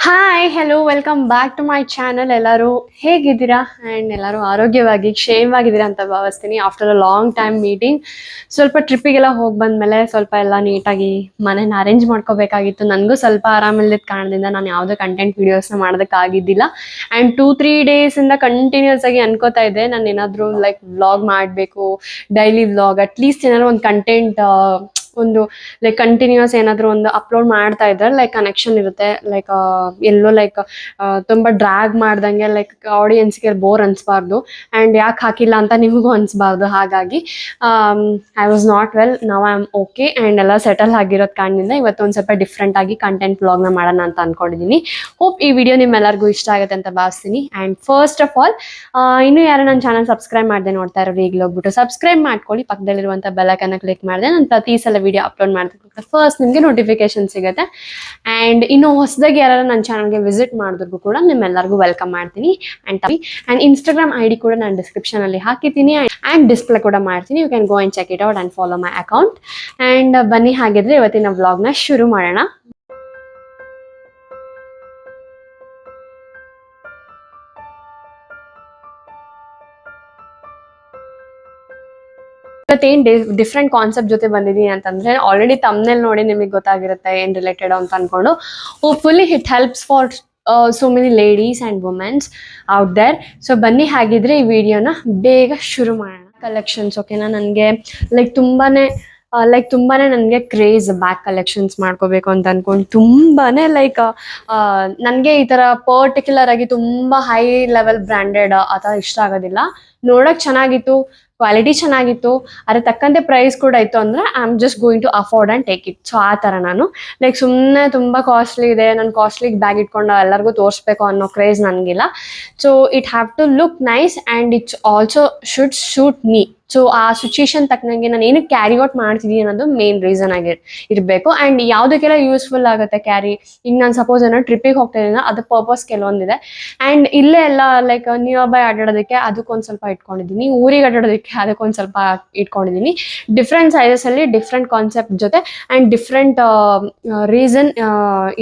Hi hello welcome back to my channel. ಎಲ್ಲರೂ ಹೇಗಿದ್ದೀರಾ and ಎಲ್ಲರೂ ಆರೋಗ್ಯವಾಗಿ ಕ್ಷೇಮವಾಗಿದ್ದೀರಾ ಅಂತ ಭಾವಿಸ್ತೀನಿ. After a long time meeting ಸ್ವಲ್ಪ ಟ್ರಿಪ್ಪಿಗೆಲ್ಲ ಹೋಗಿ ಬಂದಮೇಲೆ ಸ್ವಲ್ಪ ಎಲ್ಲ ನೀಟಾಗಿ ಮನೇನ ಅರೇಂಜ್ ಮಾಡ್ಕೋಬೇಕಾಗಿತ್ತು. ನನಗೂ ಸ್ವಲ್ಪ ಆರಾಮಿಲ್ಲದ ಕಾರಣದಿಂದ ನಾನು ಯಾವುದೇ ಕಂಟೆಂಟ್ ವೀಡಿಯೋಸ್ನ ಮಾಡೋದಕ್ಕಾಗಿದ್ದಿಲ್ಲ. ಆ್ಯಂಡ್ 2-3 ಡೇಸಿಂದ ಕಂಟಿನ್ಯೂಸ್ ಆಗಿ ಅನ್ಕೋತಾ ಇದ್ದೆ ನಾನು ಏನಾದರೂ ಲೈಕ್ ವ್ಲಾಗ್ ಮಾಡಬೇಕು, ಡೈಲಿ ವ್ಲಾಗ್, ಅಟ್ಲೀಸ್ಟ್ ಏನಾದ್ರು ಒಂದು ಕಂಟೆಂಟ್ ಒಂದು ಲೈಕ್ ಕಂಟಿನ್ಯೂಸ್ ಏನಾದರೂ ಒಂದು ಅಪ್ಲೋಡ್ ಮಾಡ್ತಾ ಇದ್ರೆ ಲೈಕ್ ಕನೆಕ್ಷನ್ ಇರುತ್ತೆ. ಲೈಕ್ ಎಲ್ಲೋ ಲೈಕ್ ತುಂಬ ಡ್ರ್ಯಾಗ್ ಮಾಡ್ದಂಗೆ ಲೈಕ್ ಆಡಿಯನ್ಸ್ಗೆ ಬೋರ್ ಅನಿಸ್ಬಾರ್ದು ಆ್ಯಂಡ್ ಯಾಕೆ ಹಾಕಿಲ್ಲ ಅಂತ ನಿಮಗೂ ಅನಿಸ್ಬಾರ್ದು. ಹಾಗಾಗಿ I was not well, now I am okay and ಎಲ್ಲ ಸೆಟಲ್ ಆಗಿರೋದು ಕಾರಣದಿಂದ ಇವತ್ತು ಒಂದು ಸ್ವಲ್ಪ ಡಿಫ್ರೆಂಟ್ ಆಗಿ ಕಂಟೆಂಟ್ ವ್ಲಾಗ್ನ ಮಾಡೋಣ ಅಂತ ಅಂದ್ಕೊಂಡಿದ್ದೀನಿ. ಹೋಪ್ ಈ ವಿಡಿಯೋ ನಿಮ್ಮೆಲ್ಲರಿಗೂ ಇಷ್ಟ ಆಗುತ್ತೆ ಅಂತ ಭಾವಿಸ್ತೀನಿ. ಆ್ಯಂಡ್ ಫಸ್ಟ್ ಆಫ್ ಆಲ್ ಇನ್ನೂ ಯಾರು ನನ್ನ ಚಾನಲ್ ಸಬ್ಸ್ಕ್ರೈಬ್ ಮಾಡದೆ ನೋಡ್ತಾ ಇರೋರು ಈಗಲೇ ಹೋಗ್ಬಿಟ್ಟು ಸಬ್ಸ್ಕ್ರೈಬ್ ಮಾಡ್ಕೊಳ್ಳಿ. ಪಕ್ಕದಲ್ಲಿರುವಂಥ ಬೆಲ್ಲೈಕನ್ನ ಕ್ಲಿಕ್ ಮಾಡಿದೆ ನಾನು ಪ್ರತಿ ಸಲ ವಿಡಿಯೋ ಅಪ್ಲೋಡ್ ಮಾಡ್ತೀನಿ ಫಸ್ಟ್ ನಿಮಗೆ ನೋಟಿಫಿಕೇಶನ್ ಸಿಗುತ್ತೆ. ಆ್ಯಂಡ್ ಇನ್ನು ಹೊಸದಾಗಿ ಯಾರು ನನ್ನ ಚಾನಲ್ಗೆ ವಿಸಿಟ್ ಮಾಡಿದ್ರು ಕೂಡ ನಿಮ್ಮೆಲ್ಲರಿಗೂ ವೆಲ್ಕಮ್ ಮಾಡ್ತೀನಿ. ಆ್ಯಂಡ್ ಇನ್ಸ್ಟಾಗ್ರಾಮ್ ಐ ಡಿ ಕೂಡ ನಾನು ಡಿಸ್ಕ್ರಿಪ್ಷನಲ್ಲಿ ಹಾಕಿದ್ದೀನಿ ಆ್ಯಂಡ್ ಡಿಸ್ಪ್ಲೇ ಕೂಡ ಮಾಡ್ತೀನಿ. You can go and check it out and follow my account. And ಬನ್ನಿ ಹಾಗಿದ್ರೆ ಇವತ್ತಿನ ವ್ಲಾಗ್ನ ಶುರು ಮಾಡೋಣ. ಇವತ್ತೇನು ಡಿಫ್ರೆಂಟ್ ಕಾನ್ಸೆಪ್ಟ್ ಜೊತೆ ಬಂದಿದ್ದೀನಿ ಅಂತಂದ್ರೆ ಆಲ್ರೆಡಿ ತಮ್ನೇಲ್ ನೋಡಿ ನಿಮಗೆ ಗೊತ್ತಾಗಿರುತ್ತೆ ಏನು ರಿಲೇಟೆಡ್ ಅಂತ ಅನ್ಕೊಂಡು. Hopefully it helps for so many ladies and womens out there. So ಬನ್ನಿ ಹಾಗಿದ್ರೆ ಈ ವಿಡಿಯೋನ ಬೇಗ ಶುರು ಮಾಡೋಣ. ಕಲೆಕ್ಷನ್ಸ್ ಓಕೆನಾ, ನನಗೆ ತುಂಬಾನೇ ನನಗೆ ಕ್ರೇಜ್ ಬ್ಯಾಗ್ ಕಲೆಕ್ಷನ್ಸ್ ಮಾಡ್ಕೋಬೇಕು ಅಂತ ಅನ್ಕೊಂಡು ತುಂಬಾನೇ ನನಗೆ ಈ ಥರ ಪರ್ಟಿಕ್ಯುಲರ್ ಆಗಿ ತುಂಬ ಹೈ ಲೆವೆಲ್ ಬ್ರ್ಯಾಂಡೆಡ್ ಆ ಥರ ಇಷ್ಟ ಆಗೋದಿಲ್ಲ. ನೋಡೋಕೆ ಚೆನ್ನಾಗಿತ್ತು, ಕ್ವಾಲಿಟಿ ಚೆನ್ನಾಗಿತ್ತು, ಅದ್ರ ತಕ್ಕಂತೆ ಪ್ರೈಸ್ ಕೂಡ ಇತ್ತು ಅಂದರೆ I am just going to afford and take it. So ಆ ಥರ ನಾನು ಲೈಕ್ ಸುಮ್ಮನೆ ತುಂಬ ಕಾಸ್ಟ್ಲಿ ಇದೆ, ನಾನು ಕಾಸ್ಟ್ಲಿ ಬ್ಯಾಗ್ ಇಟ್ಕೊಂಡು ಎಲ್ಲರಿಗೂ ತೋರಿಸ್ಬೇಕು ಅನ್ನೋ ಕ್ರೇಜ್ ನನಗಿಲ್ಲ. So it have to look nice and it's also should shoot me. So ಆ ಸಿಚುಯೇಷನ್ ತಕ್ಕನಂಗೆ ನಾನು ಏನಕ್ಕೆ ಕ್ಯಾರಿ ಔಟ್ ಮಾಡ್ತಿದ್ದೀನಿ ಅನ್ನೋದು ಮೇನ್ ರೀಸನ್ ಇರಬೇಕು. ಆ್ಯಂಡ್ ಯಾವುದಕ್ಕೆಲ್ಲ ಯೂಸ್ಫುಲ್ ಆಗುತ್ತೆ ಕ್ಯಾರಿ. ಈಗ ನಾನು ಸಪೋಸ್ ಏನೋ ಟ್ರಿಪ್ಪಿಗೆ ಹೋಗ್ತಾ ಇದ್ದೀನಿ, ಅದು ಪರ್ಪಸ್ ಕೆಲವೊಂದಿದೆ. ಆ್ಯಂಡ್ ಇಲ್ಲೇ ಎಲ್ಲ ಲೈಕ್ ನಿಯರ್ ಬೈ ಅಡ್ಡಾಡೋದಕ್ಕೆ ಅದಕ್ಕೊಂದು ಸ್ವಲ್ಪ ಇಟ್ಕೊಂಡಿದ್ದೀನಿ, ಊರಿಗೆ ಅಡ್ಡಾಡೋದಕ್ಕೆ ಅದಕ್ಕೊಂದು ಸ್ವಲ್ಪ ಇಟ್ಕೊಂಡಿದ್ದೀನಿ. ಡಿಫ್ರೆಂಟ್ ಸೈಜಸಲ್ಲಿ ಡಿಫ್ರೆಂಟ್ ಕಾನ್ಸೆಪ್ಟ್ ಜೊತೆ ಆ್ಯಂಡ್ ಡಿಫ್ರೆಂಟ್ ರೀಸನ್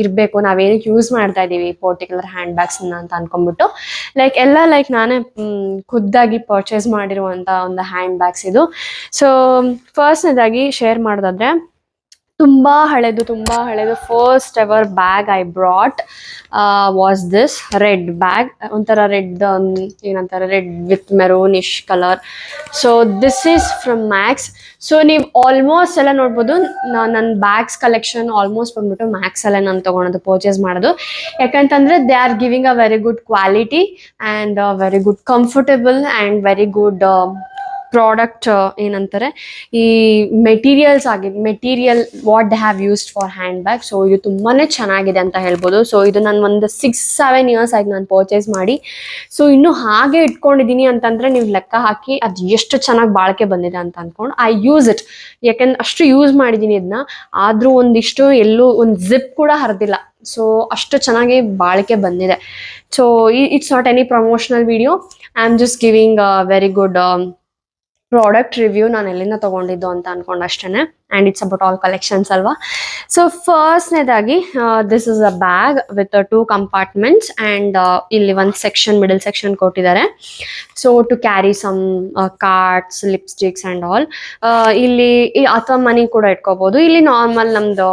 ಇರಬೇಕು ನಾವೇನಕ್ಕೆ ಯೂಸ್ ಮಾಡ್ತಾ ಇದ್ದೀವಿ ಪರ್ಟಿಕ್ಯುಲರ್ ಹ್ಯಾಂಡ್ ಬ್ಯಾಗ್ಸ್ನ ಅಂತ ಅನ್ಕೊಂಡ್ಬಿಟ್ಟು ಎಲ್ಲ ನಾನೇ ಖುದ್ದಾಗಿ ಪರ್ಚೇಸ್ ಮಾಡಿರುವಂಥ ಒಂದು ಹ್ಯಾಂಡ್ ಬ್ಯಾಗ್ಸ್ ಇದು. ಸೊ ಫಸ್ಟ್ನೇದಾಗಿ ಶೇರ್ ಮಾಡೋದಾದ್ರೆ ತುಂಬ ಹಳೆದು first ever bag I brought was this red bag. ಒಂಥರ ರೆಡ್ ಏನಂತಾರೆ, red with maroonish colour. So this is from Max. So ನೀವು ಆಲ್ಮೋಸ್ಟ್ ಎಲ್ಲ ನೋಡ್ಬೋದು ನನ್ನ ಬ್ಯಾಗ್ಸ್ ಕಲೆಕ್ಷನ್ ಆಲ್ಮೋಸ್ಟ್ ಬಂದ್ಬಿಟ್ಟು ಮ್ಯಾಕ್ಸಲ್ಲೇ ನಾನು ತೊಗೊಳೋದು, ಪರ್ಚೇಸ್ ಮಾಡೋದು. ಯಾಕಂತಂದರೆ they are giving a very good quality and very good comfortable and very good product. ಏನಂತಾರೆ ಈ material what they have used for hand bag. So ಇದು ತುಂಬಾ ಚೆನ್ನಾಗಿದೆ ಅಂತ ಹೇಳ್ಬೋದು. ಸೊ ಇದು ನಾನು ಒಂದು 6-7 ಇಯರ್ಸ್ ಆಗಿ ನಾನು ಪರ್ಚೇಸ್ ಮಾಡಿ. ಸೊ ಇನ್ನು ಹಾಗೆ ಇಟ್ಕೊಂಡಿದ್ದೀನಿ ಅಂತಂದರೆ ನೀವು ಲೆಕ್ಕ ಹಾಕಿ ಅದು ಎಷ್ಟು ಚೆನ್ನಾಗಿ ಬಾಳಿಕೆ ಬಂದಿದೆ ಅಂತ ಅಂದ್ಕೊಂಡು ಐ ಯೂಸ್ ಇಟ್. ಯಾಕೆಂದ್ರೆ ಅಷ್ಟು ಯೂಸ್ ಮಾಡಿದ್ದೀನಿ ಇದನ್ನ, ಆದರೂ ಒಂದಿಷ್ಟು ಎಲ್ಲೂ ಒಂದು ಜಿಪ್ ಕೂಡ ಹರಿದಿಲ್ಲ. ಸೊ ಅಷ್ಟು ಚೆನ್ನಾಗಿ ಬಾಳಿಕೆ ಬಂದಿದೆ. So it's not any promotional video, I am just giving very good product review, ನಾನು ಎಲ್ಲಿಂದ ತೊಗೊಂಡಿದ್ದು ಅಂತ ಅಂದ್ಕೊಂಡು ಅಷ್ಟೇ. And it's about all collections ಅಲ್ವಾ. ಸೊ ಫಸ್ಟ್ನೇದಾಗಿ this is a bag with 2 compartments and ಇಲ್ಲಿ ಒಂದು ಸೆಕ್ಷನ್, ಮಿಡಲ್ ಸೆಕ್ಷನ್ ಕೊಟ್ಟಿದ್ದಾರೆ. So to carry some cards, lipsticks and all. ಇಲ್ಲಿ ಅಥವಾ ಮನಿ ಕೂಡ ಇಟ್ಕೋಬೋದು. ಇಲ್ಲಿ ನಾರ್ಮಲ್ ನಮ್ಮದು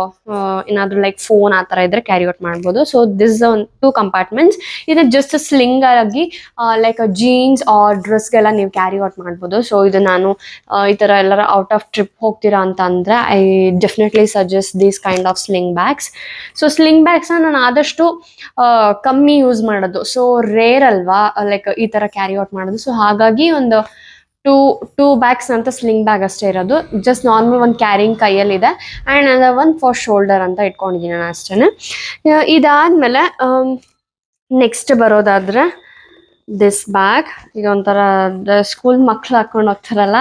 ಏನಾದರೂ ಲೈಕ್ ಫೋನ್ ಆ ಥರ ಇದ್ದರೆ ಕ್ಯಾರಿ ಔಟ್ ಮಾಡ್ಬೋದು. ಸೊ ದಿಸ್ ಒಂದು 2 ಕಂಪಾರ್ಟ್ಮೆಂಟ್ಸ್. ಇದು ಜಸ್ಟ್ ಸ್ಲಿಂಗ್ ಆಗಿ ಲೈಕ್ ಜೀನ್ಸ್ ಆರ್ ಡ್ರೆಸ್ಗೆಲ್ಲ ನೀವು ಕ್ಯಾರಿ ಔಟ್ ಮಾಡ್ಬೋದು. ಸೊ ಇದು ನಾನು ಈ ಥರ ಎಲ್ಲರ ಔಟ್ ಆಫ್ ಟ್ರಿಪ್ ಹೋಗ್ತೀರಾ ಅಂತ ಅಂದರೆ I definitely suggest these kind of sling bags. So sling ಬ್ಯಾಗ್ಸ್ನ ನಾನು ಆದಷ್ಟು ಕಮ್ಮಿ ಯೂಸ್ ಮಾಡೋದು. ಸೊ ರೇರ್ ಅಲ್ವಾ ಲೈಕ್ ಈ ಥರ ಕ್ಯಾರಿ ಔಟ್ ಮಾಡೋದು. ಸೊ ಹಾಗಾಗಿ ಒಂದು ಟೂ ಬ್ಯಾಗ್ಸ್ ಅಂತ ಸ್ಲಿಂಗ್ ಬ್ಯಾಗ್ ಅಷ್ಟೇ ಇರೋದು. ಜಸ್ಟ್ ನಾರ್ಮಲ್ ಒಂದು ಕ್ಯಾರಿಂಗ್ ಕೈಯಲ್ಲಿದೆ ಆ್ಯಂಡ್ ಅದರ ಒಂದು ಫಾರ್ ಶೋಲ್ಡರ್ ಅಂತ ಇಟ್ಕೊಂಡಿದ್ದೀನಿ ನಾನು ಅಷ್ಟೇ. ಇದಾದಮೇಲೆ ನೆಕ್ಸ್ಟ್ ಬರೋದಾದರೆ ದಿಸ್ ಬ್ಯಾಗ್. ಈಗ ಒಂಥರ ಸ್ಕೂಲ್ ಮಕ್ಳು ಹಾಕೊಂಡು ಹೋಗ್ತಾರಲ್ಲ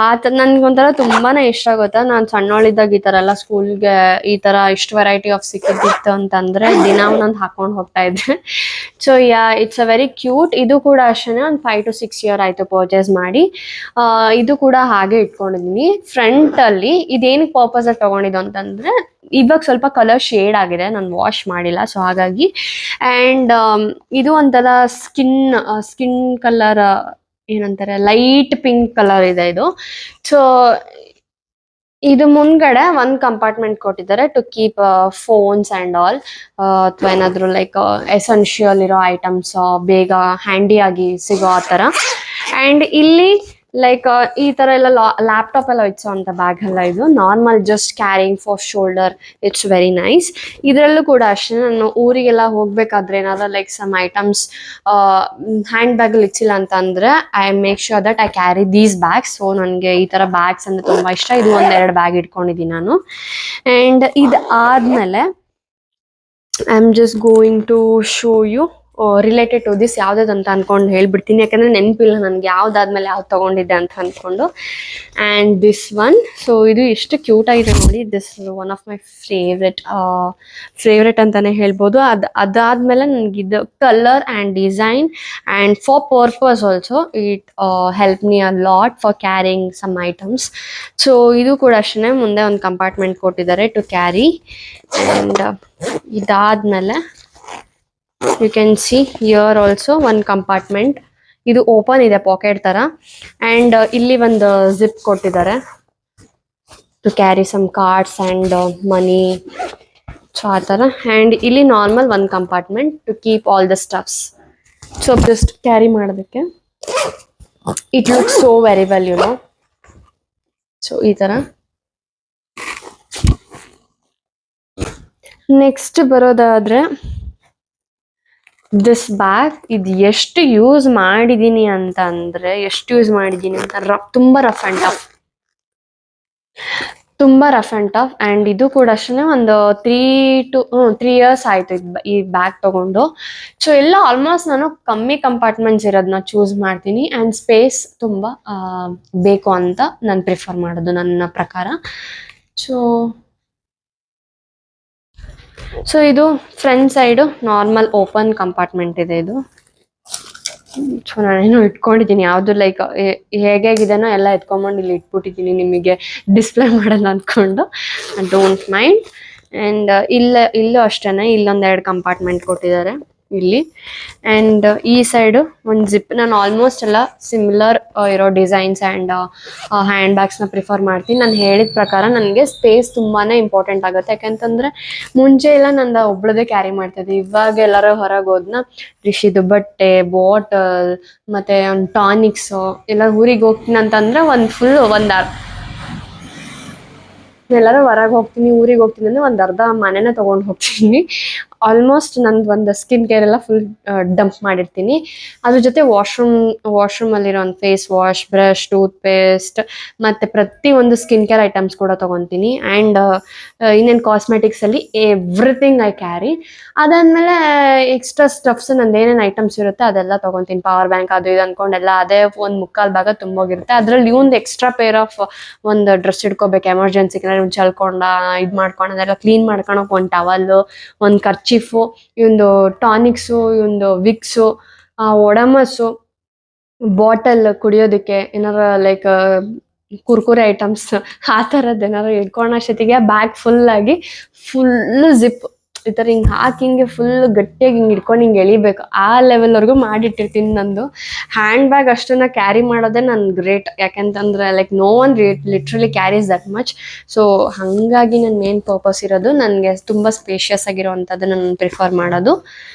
ಆ ಥರ ನನಗೊಂಥರ ತುಂಬಾ ಇಷ್ಟ ಆಗುತ್ತೆ. ನಾನು ಸಣ್ಣವಳಿದ್ದಾಗ ಈ ಥರ ಎಲ್ಲ ಸ್ಕೂಲ್ಗೆ ಈ ಥರ ಇಷ್ಟು ವೆರೈಟಿ ಆಫ್ ಸಿಕ್ಕಿತ್ತು ಅಂತಂದರೆ ದಿನ ಒಂದೊಂದು ಹಾಕೊಂಡು ಹೋಗ್ತಾ ಇದ್ದೆ. So it's a very cute. ಇದು ಕೂಡ ಅಷ್ಟೇ ಒಂದು 5 to 6 ಇಯರ್ ಆಯಿತು ಪರ್ಚೇಸ್ ಮಾಡಿ. ಇದು ಕೂಡ ಹಾಗೆ ಇಟ್ಕೊಂಡಿದ್ದೀನಿ ಫ್ರಂಟಲ್ಲಿ. ಇದೇನಕ್ಕೆ ಪರ್ಪಸಲ್ಲಿ ತೊಗೊಂಡಿದ್ದು ಅಂತಂದರೆ ಇವಾಗ ಸ್ವಲ್ಪ ಕಲರ್ ಶೇಡ್ ಆಗಿದೆ, ನಾನು ವಾಶ್ ಮಾಡಿಲ್ಲ, ಸೊ ಹಾಗಾಗಿ. ಆ್ಯಂಡ್ ಇದು ಒಂಥರ ಸ್ಕಿನ್ ಕಲರ್, ಏನಂತಾರೆ, ಲೈಟ್ ಪಿಂಕ್ ಕಲರ್ ಇದೆ ಇದು. ಸೊ ಇದು ಮುಂದ್ಗಡೆ ಒಂದ್ ಕಂಪಾರ್ಟ್ಮೆಂಟ್ ಕೊಟ್ಟಿದ್ದಾರೆ to keep phones and all, ಅಥವಾ ಏನಾದ್ರು ಲೈಕ್ ಎಸೆನ್ಷಿಯಲ್ ಇರೋ ಐಟಮ್ಸ್ ಬೇಗ ಹ್ಯಾಂಡಿ ಆಗಿ ಸಿಗೋ ಆ ಥರ. ಅಂಡ್ ಇಲ್ಲಿ ಲೈಕ್ ಈ ತರ ಎಲ್ಲ ಲ್ಯಾಪ್ಟಾಪ್ ಎಲ್ಲ ಇಚ್ಚೋ ಅಂತ ಬ್ಯಾಗ್ ಎಲ್ಲ, ಇದು normal just carrying for shoulder, it's very nice. ಇದರಲ್ಲೂ ಕೂಡ ಅಷ್ಟೇ, ನಾನು ಊರಿಗೆಲ್ಲ ಹೋಗ್ಬೇಕಾದ್ರೆ ಏನಾದ್ರು like some items hand bag ಅಲ್ಲಿ ಇಚ್ಚಿಲ್ಲ ಅಂತ ಅಂದ್ರೆ I make sure that I carry these bags. So ನನಗೆ ಈ ತರ ಬ್ಯಾಗ್ಸ್ ಅಂದ್ರೆ ತುಂಬಾ ಇಷ್ಟ. ಇದು ಒಂದೆರಡು ಬ್ಯಾಗ್ ಇಟ್ಕೊಂಡಿದ್ದೀನಿ ನಾನು. ಅಂಡ್ ಇದು ಆದ್ಮೇಲೆ I am just going to show you related to this ಯಾವ್ದಾದ್ ಅಂತ ಅನ್ಕೊಂಡು ಹೇಳ್ಬಿಡ್ತೀನಿ, ಯಾಕಂದ್ರೆ ನೆನಪಿಲ್ಲ ನನಗೆ ಯಾವ್ದಾದ್ಮೇಲೆ ಯಾವ್ದು ತಗೊಂಡಿದ್ದೆ ಅಂತ ಅನ್ಕೊಂಡು. ಆ್ಯಂಡ್ ದಿಸ್ ಒನ್, ಸೊ ಇದು ಎಷ್ಟು ಕ್ಯೂಟ್ ಆಗಿದೆ ನೋಡಿ. This one of my favourite ಅಂತಾನೆ ಹೇಳ್ಬೋದು. ಅದಾದ್ಮೇಲೆ ನನಗಿದು colour and design and for purpose also it help me a lot for carrying some items. So ಇದು ಕೂಡ ಅಷ್ಟೇ, ಮುಂದೆ ಒಂದು ಕಂಪಾರ್ಟ್ಮೆಂಟ್ ಕೊಟ್ಟಿದ್ದಾರೆ ಟು ಕ್ಯಾರಿ. ಆ್ಯಂಡ್ ಇದಾದ್ಮೇಲೆ you can see here also one compartment. ಇದು ಓಪನ್ ಇದೆ ಪಾಕೆಟ್ ತರ. ಅಂಡ್ ಇಲ್ಲಿ ಒಂದು ಜಿಪ್ ಕೊಟ್ಟಿದ್ದಾರೆ to carry some cards and money, so ಆ ಥರ. ಆ್ಯಂಡ್ ಇಲ್ಲಿ normal one compartment to keep all the stuffs. So just carry ಮಾಡೋದಕ್ಕೆ it looks so very well, you know. So ಈ ಥರ. ನೆಕ್ಸ್ಟ್ ಬರೋದಾದ್ರೆ ದಿಸ್ ಬ್ಯಾಗ್, ಇದು ಎಷ್ಟು ಯೂಸ್ ಮಾಡಿದ್ದೀನಿ ಅಂತ ಅಂದ್ರೆ, ತುಂಬಾ ರಫ್ ಅಂಡ್ ಟಫ್, ಅಂಡ್ ಇದು ಕೂಡ ಅಷ್ಟೇ ಒಂದು 3 years ಆಯ್ತು ಈ ಬ್ಯಾಗ್ ತಗೊಂಡು. ಸೊ ಎಲ್ಲ ಆಲ್ಮೋಸ್ಟ್ ನಾನು ಕಮ್ಮಿ ಕಂಪಾರ್ಟ್ಮೆಂಟ್ಸ್ ಇರೋದನ್ನ ಚೂಸ್ ಮಾಡ್ತೀನಿ, ಅಂಡ್ ಸ್ಪೇಸ್ ತುಂಬಾ ಬೇಕು ಅಂತ ನಾನು ಪ್ರಿಫರ್ ಮಾಡೋದು ನನ್ನ ಪ್ರಕಾರ. ಸೊ ಇದು front side normal open compartment ಇದೆ ಇದು. ಸೊ ನಾನೇನು ಇಟ್ಕೊಂಡಿದ್ದೀನಿ, ಯಾವ್ದು ಲೈಕ್ ಹೇಗಿದೆನೋ ಎಲ್ಲ ಎತ್ಕೊಂಡ್ಬಂದು ಇಲ್ಲಿ ಇಟ್ಬಿಟ್ಟಿದ್ದೀನಿ ನಿಮಗೆ ಡಿಸ್ಪ್ಲೇ ಮಾಡಲ್ಲ ಅಂದ್ಕೊಂಡು, ಡೋಂಟ್ ಮೈಂಡ್. ಆ್ಯಂಡ್ ಇಲ್ಲೂ ಅಷ್ಟೇ, ಇಲ್ಲೊಂದೆರಡು ಕಂಪಾರ್ಟ್ಮೆಂಟ್ ಕೊಟ್ಟಿದ್ದಾರೆ ಇಲ್ಲಿ. ಆ್ಯಂಡ್ ಈ ಸೈಡು ಒಂದು ಜಿಪ್. ನಾನು ಆಲ್ಮೋಸ್ಟ್ ಎಲ್ಲ ಸಿಮಿಲರ್ ಇರೋ ಡಿಸೈನ್ಸ್ ಆ್ಯಂಡ್ ಹ್ಯಾಂಡ್ ಬ್ಯಾಗ್ಸ್ನ ಪ್ರಿಫರ್ ಮಾಡ್ತೀನಿ. ನಾನು ಹೇಳಿದ ಪ್ರಕಾರ ನನಗೆ ಸ್ಪೇಸ್ ತುಂಬಾ ಇಂಪಾರ್ಟೆಂಟ್ ಆಗುತ್ತೆ, ಯಾಕಂತಂದರೆ ಮುಂಚೆ ಎಲ್ಲ ನಂದು ಒಬ್ಳದೇ ಕ್ಯಾರಿ ಮಾಡ್ತಾಯಿದ್ದೆ. ಇವಾಗ ಎಲ್ಲರೂ ಹೊರಗೆ ಹೋದ್ನ ರಿಷಿದು ಬಟ್ಟೆ, ಬಾಟಲ್, ಮತ್ತು ಒಂದು ಟಾನಿಕ್ಸು, ಎಲ್ಲ ಊರಿಗೆ ಹೋಗ್ತೀನಿ ಅಂತಂದರೆ ಎಲ್ಲರೂ ಹೊರಗೆ ಹೋಗ್ತೀನಿ, ಊರಿಗೆ ಹೋಗ್ತೀನಿ ಅಂದರೆ ಒಂದು ಅರ್ಧ ಮನೆನೇ ತೊಗೊಂಡು ಹೋಗ್ತೀನಿ. ಆಲ್ಮೋಸ್ಟ್ ನಂದು ಒಂದು ಸ್ಕಿನ್ ಕೇರ್ ಎಲ್ಲ ಫುಲ್ ಡಂಪ್ ಮಾಡಿರ್ತೀನಿ. ಅದ್ರ ಜೊತೆ ವಾಶ್ರೂಮಲ್ಲಿರೋ ಒಂದು face wash, brush, toothpaste, ಮತ್ತು ಪ್ರತಿಯೊಂದು ಸ್ಕಿನ್ ಕೇರ್ ಐಟಮ್ಸ್ ಕೂಡ ತೊಗೊತೀನಿ. ಆ್ಯಂಡ್ ಇನ್ನೇನು ಕಾಸ್ಮೆಟಿಕ್ಸಲ್ಲಿ ಎವ್ರಿಥಿಂಗ್ ಐ ಕ್ಯಾರಿ. ಅದಾದಮೇಲೆ ಎಕ್ಸ್ಟ್ರಾ ಸ್ಟಫ್ಸ್, ನಂದು ಏನೇನು ಐಟಮ್ಸ್ ಇರುತ್ತೆ ಅದೆಲ್ಲ ತೊಗೊತೀನಿ. ಪವರ್ ಬ್ಯಾಂಕ್ ಅದು ಇದು ಅಂದ್ಕೊಂಡೆಲ್ಲ ಅದೇ ಒಂದು 3/4 ಭಾಗ ತುಂಬೋಗಿರುತ್ತೆ. ಅದರಲ್ಲಿ ಒಂದು ಎಕ್ಸ್ಟ್ರಾ ಪೇರ್ ಆಫ್ ಒಂದು ಡ್ರೆಸ್ ಇಟ್ಕೋಬೇಕು ಎಮರ್ಜೆನ್ಸಿಗೆ, ಚಲ್ಕೊಂಡ ಇದು ಮಾಡ್ಕೊಂಡು ಅದೆಲ್ಲ ಕ್ಲೀನ್ ಮಾಡ್ಕೊಳಕ್ಕೆ ಒಂದು ಟವಲ್ಲು, ಒಂದು ಕರ್ಚೀಫು, ಒಂದು ಟಾನಿಕ್ಸು, ಒಂದು ವಿಕ್ಸು, ಒಡಮಸ್ಸು, ಬಾಟಲ್ ಕುಡಿಯೋದಕ್ಕೆ, ಏನಾರ ಲೈಕ್ ಕುರ್ಕುರೆ ಐಟಮ್ಸ್ ಆ ಥರದ್ದು ಏನಾದ್ರು ಇಟ್ಕೊಳ್ಳೋಷ್ಟೊತ್ತಿಗೆ ಬ್ಯಾಗ್ ಫುಲ್ಲು ಜಿಪ್ ಈ ಥರ ಹಿಂಗೆ ಹಾಕಿ ಹಿಂಗೆ ಫುಲ್ ಗಟ್ಟಿಯಾಗಿ ಹಿಂಗೆ ಹಿಡ್ಕೊಂಡು ಹಿಂಗೆ ಎಳಿಬೇಕು, ಆ ಲೆವೆಲ್ವರೆಗೂ ಮಾಡಿಟ್ಟಿರ್ತೀನಿ. ನಂದು ಹ್ಯಾಂಡ್ ಬ್ಯಾಗ್ ಅಷ್ಟನ್ನು ಕ್ಯಾರಿ ಮಾಡೋದೇ ನನ್ನ ಗ್ರೇಟ್, ಯಾಕೆಂತಂದರೆ like no one literally carries that much. So ಹಾಗಾಗಿ ನನ್ನ ಮೇನ್ ಪರ್ಪಸ್ ಇರೋದು ನನಗೆ ತುಂಬ ಸ್ಪೇಷಿಯಸ್ ಆಗಿರೋವಂಥದ್ದು ನಾನು ಪ್ರಿಫರ್ ಮಾಡೋದು.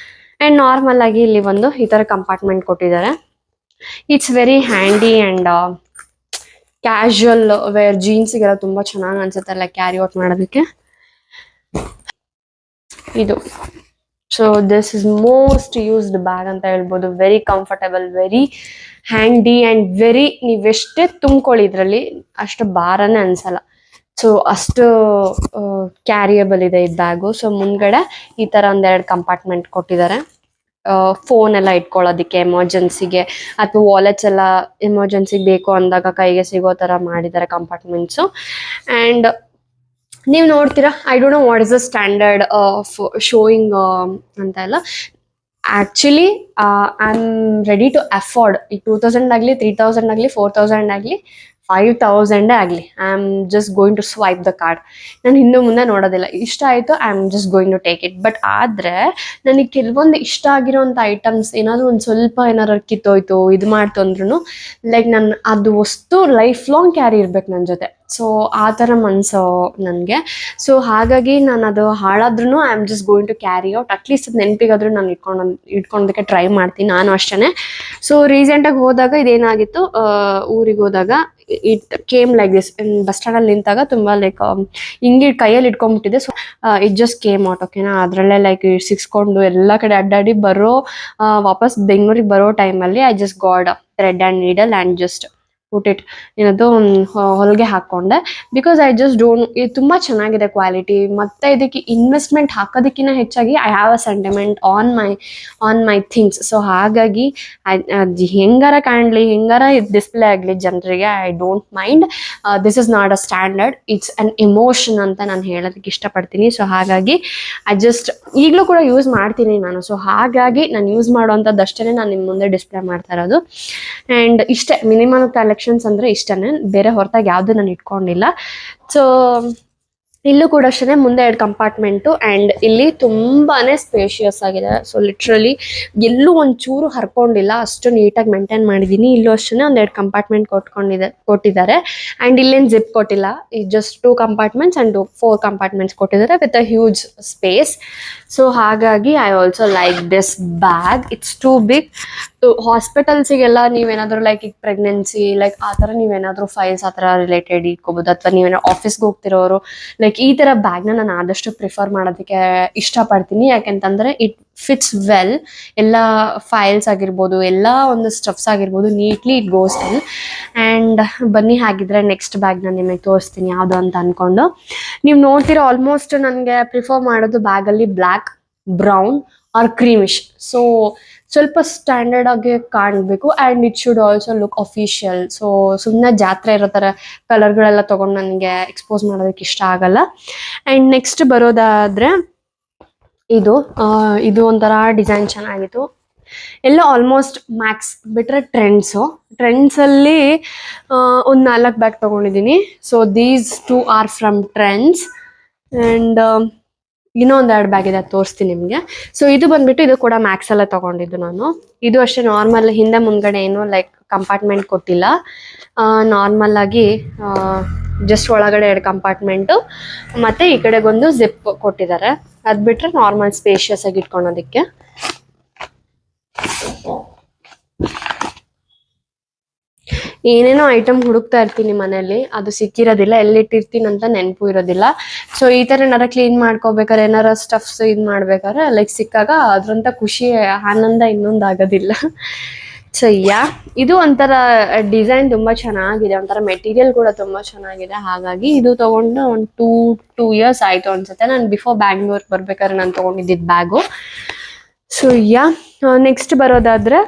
ಆ್ಯಂಡ್ ನಾರ್ಮಲ್ ಆಗಿ ಇಲ್ಲಿ ಒಂದು ಈ ಥರ ಕಂಪಾರ್ಟ್ಮೆಂಟ್ ಕೊಟ್ಟಿದ್ದಾರೆ. It's very handy and casual wear, ಜೀನ್ಸಿಗೆಲ್ಲ ತುಂಬ ಚೆನ್ನಾಗಿ ಅನ್ಸುತ್ತೆ ಎಲ್ಲ ಕ್ಯಾರಿ ಔಟ್ ಮಾಡೋದಕ್ಕೆ ಇದು. So this is most used bag ಅಂತ ಹೇಳ್ಬೋದು. Very comfortable, very handy and very, ನೀವೆಷ್ಟೇ ತುಂಬ್ಕೊಳ್ಳಿ ಇದರಲ್ಲಿ ಅಷ್ಟು ಭಾರನೇ ಅನ್ಸಲ್ಲ. ಸೊ ಅಷ್ಟು ಕ್ಯಾರಿಯಬಲ್ ಇದೆ ಈ ಬ್ಯಾಗು. ಸೊ ಮುಂದ್ಗಡೆ ಈ ಥರ ಒಂದೆರಡು ಕಂಪಾರ್ಟ್ಮೆಂಟ್ ಕೊಟ್ಟಿದ್ದಾರೆ. ಫೋನ್ ಎಲ್ಲ ಇಟ್ಕೊಳ್ಳೋದಕ್ಕೆ ಎಮರ್ಜೆನ್ಸಿಗೆ, ಅಥವಾ ವಾಲೆಟ್ಸ್ ಎಲ್ಲ ಎಮರ್ಜೆನ್ಸಿಗೆ ಬೇಕು ಅಂದಾಗ ಕೈಗೆ ಸಿಗೋ ಥರ ಮಾಡಿದ್ದಾರೆ ಕಂಪಾರ್ಟ್ಮೆಂಟ್ಸು. ಆ್ಯಂಡ್ ನೀವು ನೋಡ್ತೀರಾ, I don't know what is the standard of showing ಅಂತ ಎಲ್ಲ. Actually I am ready to afford. ಈ 2000 ಆಗಲಿ, 3000 ಆಗಲಿ, 4000 ಆಗಲಿ, 5,000 ಆಗಲಿ, I am just going to swipe the card. ನಾನು ಹಿಂದೆ ಮುಂದೆ ನೋಡೋದಿಲ್ಲ. ಇಷ್ಟ ಆಯಿತು, I am just going to take it. But ಆದರೆ ನನಗೆ ಕೆಲವೊಂದು ಇಷ್ಟ ಆಗಿರೋಂಥ ಐಟಮ್ಸ್ ಏನಾದರೂ ಒಂದು ಸ್ವಲ್ಪ ಏನಾರು ಕಿತ್ತೋಯ್ತು ಇದು ಮಾಡ್ತು ಅಂದ್ರೂ ಲೈಕ್ ನಾನು ಅದು ವಸ್ತು ಲೈಫ್ ಲಾಂಗ್ ಕ್ಯಾರಿ ಇರ್ಬೇಕು ನನ್ನ ಜೊತೆ. ಸೊ ಆ ಥರ ಮನಸ್ಸು ನನಗೆ. ಸೊ ಹಾಗಾಗಿ ನಾನು ಅದು ಹಾಳಾದ್ರೂ I am just going to carry out. At least ಅದು ನೆನಪಿಗಾದ್ರೂ ನಾನು ಇಟ್ಕೊಳೋದಕ್ಕೆ ಟ್ರೈ ಮಾಡ್ತೀನಿ ನಾನು ಅಷ್ಟೇ. ಸೊ ರೀಸೆಂಟಾಗಿ ಹೋದಾಗ ಇದೇನಾಗಿತ್ತು, ಊರಿಗೆ ಹೋದಾಗ it came like this. Bus ಸ್ಟ್ಯಾಂಡಲ್ಲಿ ನಿಂತಾಗ ತುಂಬ ಲೈಕ್ ಹಿಂಗೆ ಕೈಯಲ್ಲಿ ಇಟ್ಕೊಂಡ್ಬಿಟ್ಟಿದೆ. So it just came out, ಓಕೆನಾ. ಅದರಲ್ಲೇ ಲೈಕ್ ಸಿಕ್ಸ್ಕೊಂಡು ಎಲ್ಲ ಕಡೆ ಅಡ್ಡಾಡಿ ವಾಪಸ್ ಬೆಂಗಳೂರಿಗೆ ಬರೋ ಟೈಮಲ್ಲಿ I just god thread and needle and just put it ಏನದು ಹೊಲಿಗೆ ಹಾಕ್ಕೊಂಡೆ. ಬಿಕಾಸ್ ಐ ಜಸ್ಟ್ ಡೋಂಟ್, ಇದು ತುಂಬ ಚೆನ್ನಾಗಿದೆ ಕ್ವಾಲಿಟಿ. ಮತ್ತು ಇದಕ್ಕೆ ಇನ್ವೆಸ್ಟ್ಮೆಂಟ್ ಹಾಕೋದಕ್ಕಿಂತ ಹೆಚ್ಚಾಗಿ I have a sentiment on my things. So ಹಾಗಾಗಿ ಅದು ಹೆಂಗಾರ ಕಾಣಲಿ, ಹೆಂಗಾರ ಡಿಸ್ಪ್ಲೇ ಆಗಲಿ ಜನರಿಗೆ, I don't mind. This is not a standard, it's an emotion ಅಂತ ನಾನು ಹೇಳೋದಕ್ಕೆ ಇಷ್ಟಪಡ್ತೀನಿ. ಸೊ ಹಾಗಾಗಿ ಐ ಜಸ್ಟ್ ಈಗಲೂ ಕೂಡ ಯೂಸ್ ಮಾಡ್ತೀನಿ ನಾನು. ಸೊ ಹಾಗಾಗಿ ನಾನು ಯೂಸ್ ಮಾಡೋವಂಥದ್ದಷ್ಟೇ ನಾನು ನಿಮ್ಮ ಮುಂದೆ ಡಿಸ್ಪ್ಲೇ ಮಾಡ್ತಾ ಇರೋದು. ಆ್ಯಂಡ್ ಇಷ್ಟೇ ಮಿನಿಮಲ್ ಕಲೆಕ್ಷನ್ಸ್ ಅಂದರೆ ಇಷ್ಟನೇ, ಬೇರೆ ಹೊರತಾಗಿ ಯಾವುದು ನಾನು ಇಟ್ಕೊಂಡಿಲ್ಲ. ಸೊ ಇಲ್ಲೂ ಕೂಡ ಅಷ್ಟೇ ಮುಂದೆ 2 ಕಂಪಾರ್ಟ್ಮೆಂಟು ಆ್ಯಂಡ್ ಇಲ್ಲಿ ತುಂಬಾ ಸ್ಪೇಷಿಯಸ್ ಆಗಿದೆ. ಸೊ ಲಿಟ್ರಲಿ ಎಲ್ಲೂ ಒಂಚೂರು ಹರ್ಕೊಂಡಿಲ್ಲ, ಅಷ್ಟು ನೀಟಾಗಿ ಮೇಂಟೈನ್ ಮಾಡಿದ್ದೀನಿ. ಇಲ್ಲೂ ಅಷ್ಟೇ ಒಂದು 2 ಕಂಪಾರ್ಟ್ಮೆಂಟ್ ಕೊಟ್ಟಿದ್ದಾರೆ. ಆ್ಯಂಡ್ ಇಲ್ಲೇನು ಜಿಪ್ ಕೊಟ್ಟಿಲ್ಲ, ಈ ಜಸ್ಟ್ 2 ಕಂಪಾರ್ಟ್ಮೆಂಟ್ಸ್ ಆ್ಯಂಡ್ 4 ಕಂಪಾರ್ಟ್ಮೆಂಟ್ಸ್ ಕೊಟ್ಟಿದ್ದಾರೆ with a huge space. So ಹಾಗಾಗಿ I also like this bag. It's too big. ಹಾಸ್ಪಿಟಲ್ಸಿಗೆಲ್ಲ ನೀವೇನಾದರೂ ಲೈಕ್ ಈಗ ಪ್ರೆಗ್ನೆನ್ಸಿ ಲೈಕ್ ಆ ಥರ ನೀವೇನಾದರೂ ಫೈಲ್ಸ್ ಆ ಥರ ರಿಲೇಟೆಡ್ ಇಟ್ಕೋಬೋದು. ಅಥವಾ ನೀವೇನೋ ಆಫೀಸ್ಗೆ ಹೋಗ್ತಿರೋರು ಲೈಕ್ ಈ ಥರ ಬ್ಯಾಗ್ನ ನಾನು ಆದಷ್ಟು ಪ್ರಿಫರ್ ಮಾಡೋದಕ್ಕೆ ಇಷ್ಟಪಡ್ತೀನಿ. ಯಾಕೆಂತಂದರೆ ಇಟ್ ಫಿಟ್ಸ್ ವೆಲ್. ಎಲ್ಲ ಫೈಲ್ಸ್ ಆಗಿರ್ಬೋದು, ಎಲ್ಲ ಒಂದು ಸ್ಟಫ್ಸ್ ಆಗಿರ್ಬೋದು, neatly it goes well. And ಬನ್ನಿ ಹಾಗಿದ್ರೆ ನೆಕ್ಸ್ಟ್ ಬ್ಯಾಗ್ ನಾನು ನಿಮಗೆ ತೋರಿಸ್ತೀನಿ ಯಾವುದು ಅಂತ ಅಂದ್ಕೊಂಡು. ನೀವು ನೋಡ್ತಿರೋ ಆಲ್ಮೋಸ್ಟ್ ನನಗೆ ಪ್ರಿಫರ್ ಮಾಡೋದು ಬ್ಯಾಗಲ್ಲಿ black, brown or creamish. So ಸ್ವಲ್ಪ ಸ್ಟ್ಯಾಂಡರ್ಡ್ ಆಗಿ ಕಾಣಬೇಕು and it should also look official. So ಸುಮ್ಮನೆ ಜಾತ್ರೆ ಇರೋ ಥರ ಕಲರ್ಗಳೆಲ್ಲ ತೊಗೊಂಡು ನನಗೆ ಎಕ್ಸ್ಪೋಸ್ ಮಾಡೋದಕ್ಕೆ ಇಷ್ಟ ಆಗಲ್ಲ. ಆ್ಯಂಡ್ ನೆಕ್ಸ್ಟ್ ಬರೋದಾದರೆ ಇದು ಒಂಥರ ಡಿಸೈನ್ ಚೆನ್ನಾಗಿತ್ತು. ಎಲ್ಲ ಆಲ್ಮೋಸ್ಟ್ ಮ್ಯಾಕ್ಸ್ ಬಿಟ್ಟರೆ ಟ್ರೆಂಡ್ಸಲ್ಲಿ ಒಂದು 4 ಬ್ಯಾಗ್ ತೊಗೊಂಡಿದ್ದೀನಿ. So these 2 are from trends. And ಇನ್ನೊಂದು 2 ಬ್ಯಾಗ್ ಇದೆ, ಅದು ತೋರಿಸ್ತೀನಿ ನಿಮಗೆ. ಸೊ ಇದು ಬಂದ್ಬಿಟ್ಟು ಇದು ಕೂಡ ಮ್ಯಾಕ್ಸಲ್ಲೇ ತೊಗೊಂಡಿದ್ದು ನಾನು. ಇದು ಅಷ್ಟೇ ನಾರ್ಮಲ್, ಹಿಂದೆ ಮುಂದ್ಗಡೆ ಏನು ಲೈಕ್ ಕಂಪಾರ್ಟ್ಮೆಂಟ್ ಕೊಟ್ಟಿಲ್ಲ. ನಾರ್ಮಲ್ ಆಗಿ ಜಸ್ಟ್ ಒಳಗಡೆ 2 ಕಂಪಾರ್ಟ್ಮೆಂಟು ಮತ್ತು ಈ ಕಡೆಗೊಂದು ಜಿಪ್ ಕೊಟ್ಟಿದ್ದಾರೆ. ಅದು ಬಿಟ್ಟರೆ ನಾರ್ಮಲ್ ಸ್ಪೇಷಿಯಸ್ ಆಗಿ ಇಟ್ಕೊಳೋದಕ್ಕೆ. ಏನೇನೋ ಐಟಮ್ ಹುಡುಕ್ತಾ ಇರ್ತೀನಿ ಮನೇಲಿ, ಅದು ಸಿಕ್ಕಿರೋದಿಲ್ಲ, ಎಲ್ಲಿಟ್ಟಿರ್ತೀನಿ ಅಂತ ನೆನಪು ಇರೋದಿಲ್ಲ. ಸೊ ಈ ಥರ ಏನಾರ ಕ್ಲೀನ್ ಮಾಡ್ಕೋಬೇಕಾದ್ರೆ, ಏನಾರ ಸ್ಟಫ್ಸ್ ಇದು ಮಾಡ್ಬೇಕಾದ್ರೆ ಲೈಕ್ ಸಿಕ್ಕಾಗ ಅದರಂಥ ಖುಷಿ ಆನಂದ ಇನ್ನೊಂದು ಆಗೋದಿಲ್ಲ. ಸೊ ಇದು ಒಂಥರ ಡಿಸೈನ್ ತುಂಬ ಚೆನ್ನಾಗಿದೆ, ಒಂಥರ ಮೆಟೀರಿಯಲ್ ಕೂಡ ತುಂಬ ಚೆನ್ನಾಗಿದೆ. ಹಾಗಾಗಿ ಇದು ತೊಗೊಂಡು ಒಂದು 2 ಇಯರ್ಸ್ ಆಯಿತು ಅನ್ಸುತ್ತೆ. ನಾನು ಬಿಫೋರ್ ಬ್ಯಾಂಗ್ಳೂರ್ಗೆ ಬರ್ಬೇಕಾದ್ರೆ ನಾನು ತೊಗೊಂಡಿದ್ದಿದ್ದು ಬ್ಯಾಗು. ಸೊ ನೆಕ್ಸ್ಟ್ ಬರೋದಾದರೆ,